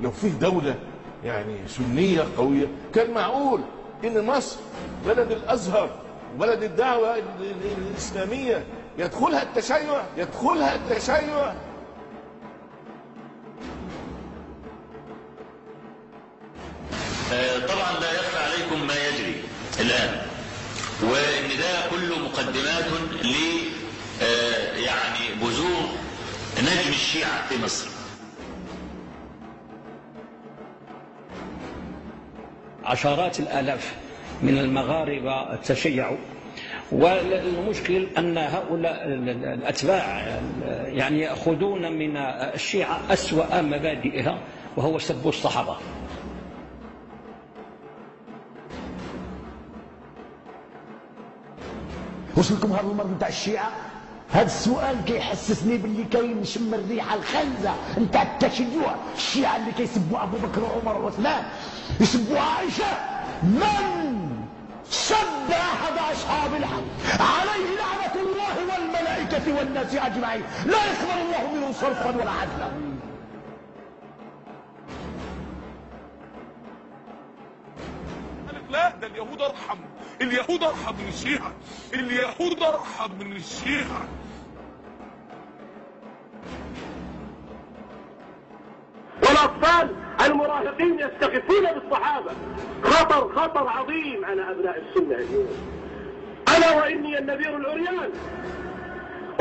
لو فيه دولة يعني سنية قوية كان معقول إن مصر بلد الأزهر بلد الدعوة الإسلامية يدخلها التشيع. طبعا لا يخفى عليكم ما يجري الآن، وإن ده كله مقدمات ل يعني بزوغ نجم الشيعة في مصر. عشرات الآلاف من المغاربة تشيعوا، والمشكل أن هؤلاء الأتباع يعني يأخذون من الشيعة أسوأ مبادئها، وهو سب الصحابة. واش لكم هذا المرض نتاع الشيعة؟ هذا السؤال كيحسسني باللي كاين نشم الريحه الخنزه نتاع التشيع. الشيعة اللي كيسبوا ابو بكر وعمر وعثمان، يسبوا عائشه. من سب احد اصحاب الحق عليه لعنه الله والملائكه والناس اجمعين، لا يقبل الله منه صرفا ولا عدلا. لا، ده اليهود ارحم، اليهود ارحم من الشيعة، اليهود ارحم من الشيعة. والاطفال المراهقين يستخفون بالصحابه. خطر عظيم على ابناء السنه اليوم. الا واني النذير العريان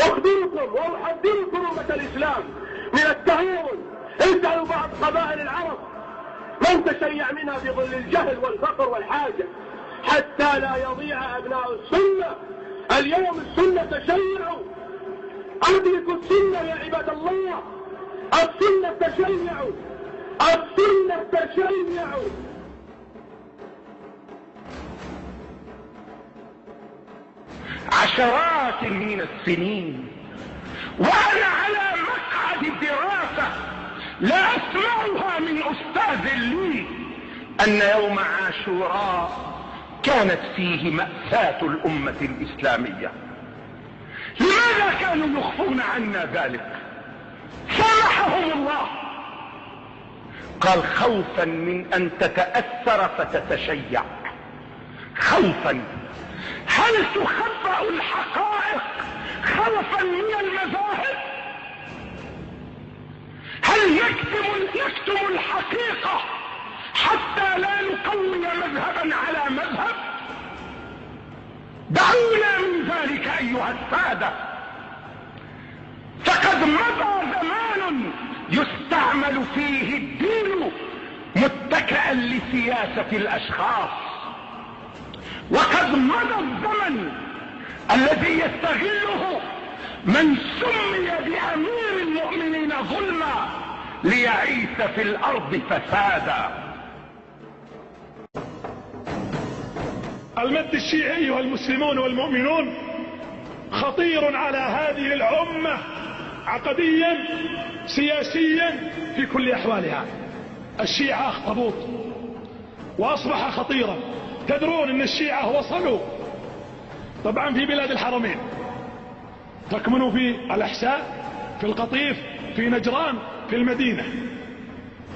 اخبركم واحذركم امه الاسلام من التهاون. اسالوا بعض قبائل العرب من تشيع منها في ظل الجهل والفقر والحاجه، حتى لا يضيع ابناء السنه. اليوم السنه تشيعوا. ادركوا السنه يا عباد الله، السنه تشيعوا، السنه تشيعوا. عشرات من السنين وانا على مقعد الدراسة لا اسمعها من استاذ لي ان يوم عاشوراء كانت فيه مأساة الامة الاسلامية. لماذا كانوا يخفون عنا ذلك؟ سامحهم الله. قال خوفا من ان تتأثر فتتشيع. خوفا. هل تخبأ الحقائق خوفا من المذاهب؟ هل نكتم الحقيقة حتى لا نقوي مذهبا على مذهب؟ دعونا من ذلك ايها السادة. فقد مضى زمان يستعمل فيه الدين متكئا لسياسة الاشخاص، وقد مضى الزمن الذي يستغله من سمي بأمير المؤمنين ظلما ليعيث في الأرض فسادا. المد الشيعي أيها المسلمون والمؤمنون خطير على هذه الأمة عقديا سياسيا في كل أحوالها. الشيعة أخطبوط وأصبح خطيرا. تدرون أن الشيعة وصلوا طبعا في بلاد الحرمين، تكمنوا في الأحساء، في القطيف، في نجران، في المدينة،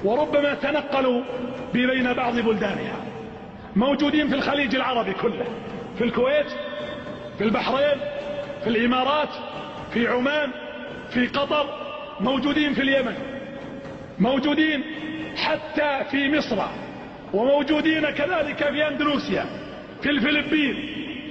وربما تنقلوا بين بعض بلدانها. موجودين في الخليج العربي كله، في الكويت، في البحرين، في الإمارات، في عمان، في قطر، موجودين في اليمن، موجودين حتى في مصر، وموجودين كذلك في أندونيسيا، في الفلبين،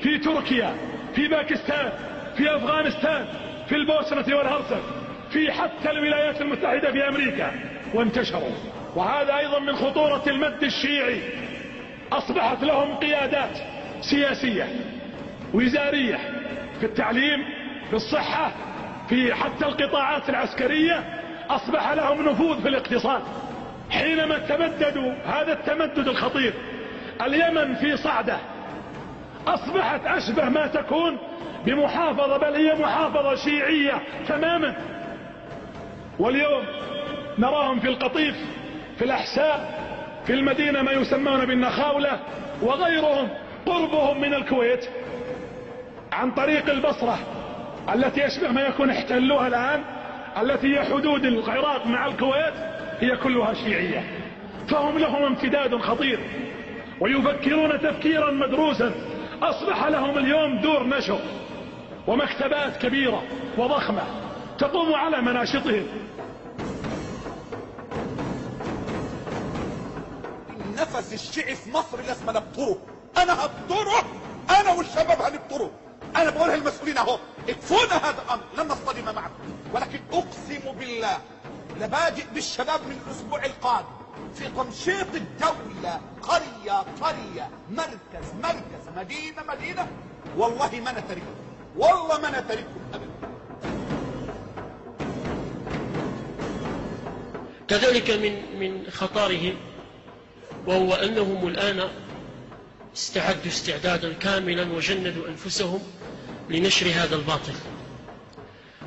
في تركيا، في باكستان، في أفغانستان، في البوسنة والهرسك، في حتى الولايات المتحدة في أمريكا، وانتشروا. وهذا أيضا من خطورة المد الشيعي. أصبحت لهم قيادات سياسية وزارية في التعليم، في الصحة، في حتى القطاعات العسكرية. أصبح لهم نفوذ في الاقتصاد. حينما تمددوا هذا التمدد الخطير، اليمن في صعدة أصبحت أشبه ما تكون بمحافظة، بل هي محافظة شيعية تماما. واليوم نراهم في القطيف، في الأحساء، في المدينة ما يسمون بالنخاولة وغيرهم، قربهم من الكويت عن طريق البصرة التي يشبه ما يكون احتلوها الآن، التي هي حدود العراق مع الكويت. هي كلها شيعية، فهم لهم امتداد خطير ويفكرون تفكيرا مدروسا. أصبح لهم اليوم دور نشر ومكتبات كبيرة وضخمة تقوم على مناشطهم. النفس الشيعي في مصر لازم نبطره، انا هبطره، انا والشباب هنبطره. انا بقولها المسؤولين اهو، اكفونا هذا الامر، لن نصطدم معكم، ولكن اقسم بالله لبادئ بالشباب من الاسبوع القادم في تمشيط الدولة، قرية قرية، مركز، مدينة، والله ما نترككم، والله ما نترككم ابدا. كذلك من خطرهم وهو أنهم الآن استعدوا استعدادا كاملا وجندوا أنفسهم لنشر هذا الباطل،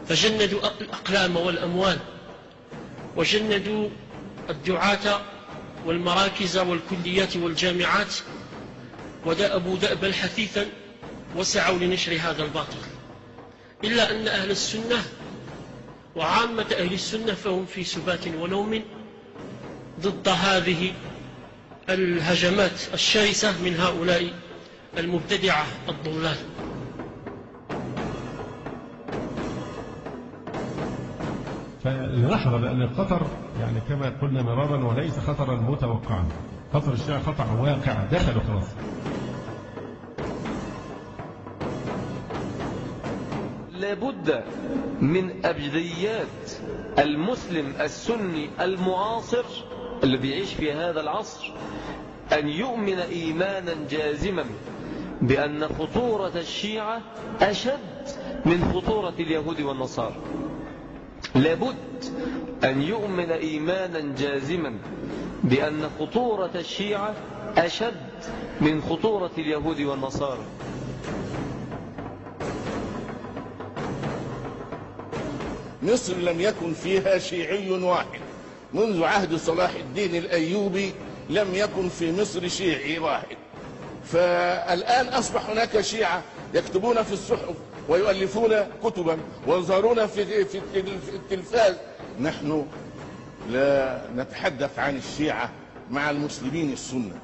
فجندوا الأقلام والأموال وجندوا الدعاة والمراكز والكليات والجامعات ودأبوا دأبا حثيثا وسعوا لنشر هذا الباطل. إلا أن أهل السنة وعامة أهل السنة فهم في سبات ونوم ضد هذه الهجمات الشرسة من هؤلاء المبتدعة الضلال. فلنحذر، لأن الخطر يعني كما قلنا مرارا وليس خطرا متوقعا، خطر الشيعة خطر واقع دخلوا خلاص. لابد من أبجديات المسلم السني المعاصر الذي يعيش في هذا العصر أن يؤمن إيمانا جازما بأن خطورة الشيعة أشد من خطورة اليهود والنصارى. لابد أن يؤمن إيمانا جازما بأن خطورة الشيعة أشد من خطورة اليهود والنصارى. مصر لم يكن فيها شيعي واحد منذ عهد صلاح الدين الأيوبي، لم يكن في مصر شيعي واحد. فالآن أصبح هناك شيعة يكتبون في الصحف ويؤلفون كتبا ويظهرون في التلفاز. نحن لا نتحدث عن الشيعة مع المسلمين السنة،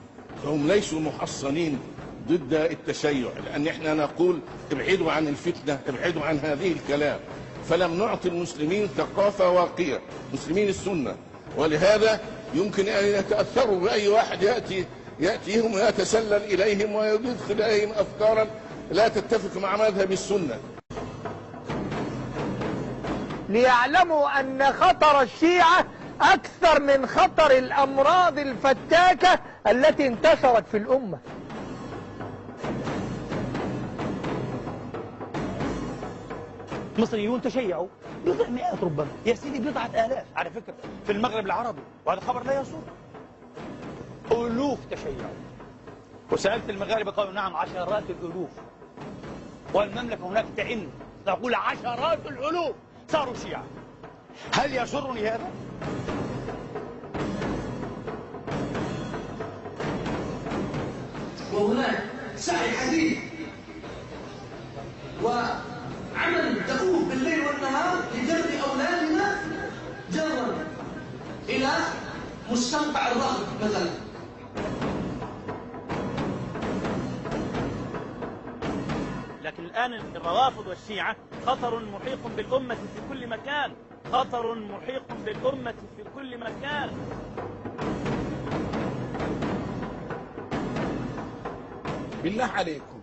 فهم ليسوا محصنين ضد التشيع، لأن احنا نقول ابعدوا عن الفتنة، ابعدوا عن هذه الكلام. فلم نعطي المسلمين ثقافة واقية، مسلمين السنة، ولهذا يمكن أن يتأثروا بأي واحد يأتيهم ويتسلل إليهم ويدخل إليهم أفكارا لا تتفق مع مذهب السنة. ليعلموا أن خطر الشيعة أكثر من خطر الأمراض الفتاكة التي انتشرت في الأمة. مصريون تشيعوا بضع مئات، ربما يا سيدي بضعة آلاف على فكرة في المغرب العربي، وهذا خبر لا يسوق. ألوف تشيعوا، وسألت المغاربة قالوا نعم عشرات الألوف، والمملكة هناك تعن تقول عشرات الألوف صاروا شيعة. هل يسرني هذا؟ وهناك سعي حديث وعمل دؤوب بالليل والنهار لجر أولادنا جرا إلى مستنقع الرغد مثلا. لكن الآن الروافض والشيعة خطر محيق بالأمة في كل مكان، خطر محيق بالأمة في كل مكان. بالله عليكم،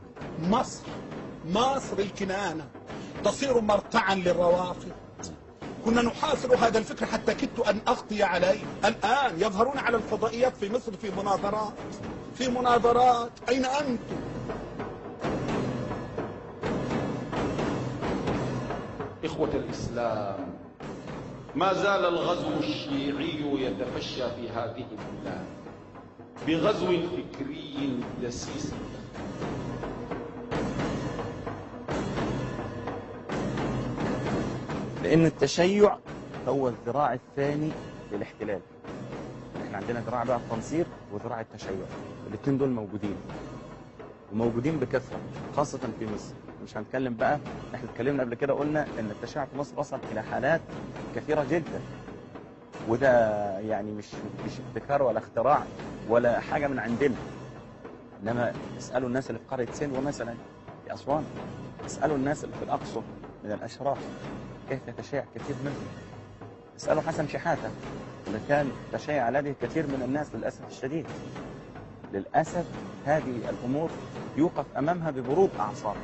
مصر الكنانة تصير مرتعا للروافض. كنا نحاصر هذا الفكر حتى كدت أن أغطي عليه. الآن يظهرون على الفضائيات في مصر في مناظرات. أين أنتم؟ إخوة الإسلام، ما زال الغزو الشيعي يتفشى في هذه البلاد بغزو فكري دسيس. لأن التشيع هو الذراع الثاني للاحتلال. احنا عندنا ذراع بقى التنصير وذراع التشيع، الاثنين دول موجودين وموجودين بكثرة خاصة في مصر. مش هنتكلم بقى، احنا اتكلمنا قبل كده قلنا ان التشيع في مصر وصل الى حالات كثيرة جدا. وده يعني مش ابتكار ولا اختراع ولا حاجة من عندنا. إنما اسألوا الناس اللي في قرية سلوى مثلا في أسوان، اسألوا الناس اللي في الأقصر من الأشراف كيف يتشيع كثير منهم. اسألوا حسن شحاتة اللي كان تشيع لديه كثير من الناس للأسف الشديد. للأسف هذه الأمور يوقف أمامها ببرود أعصاب.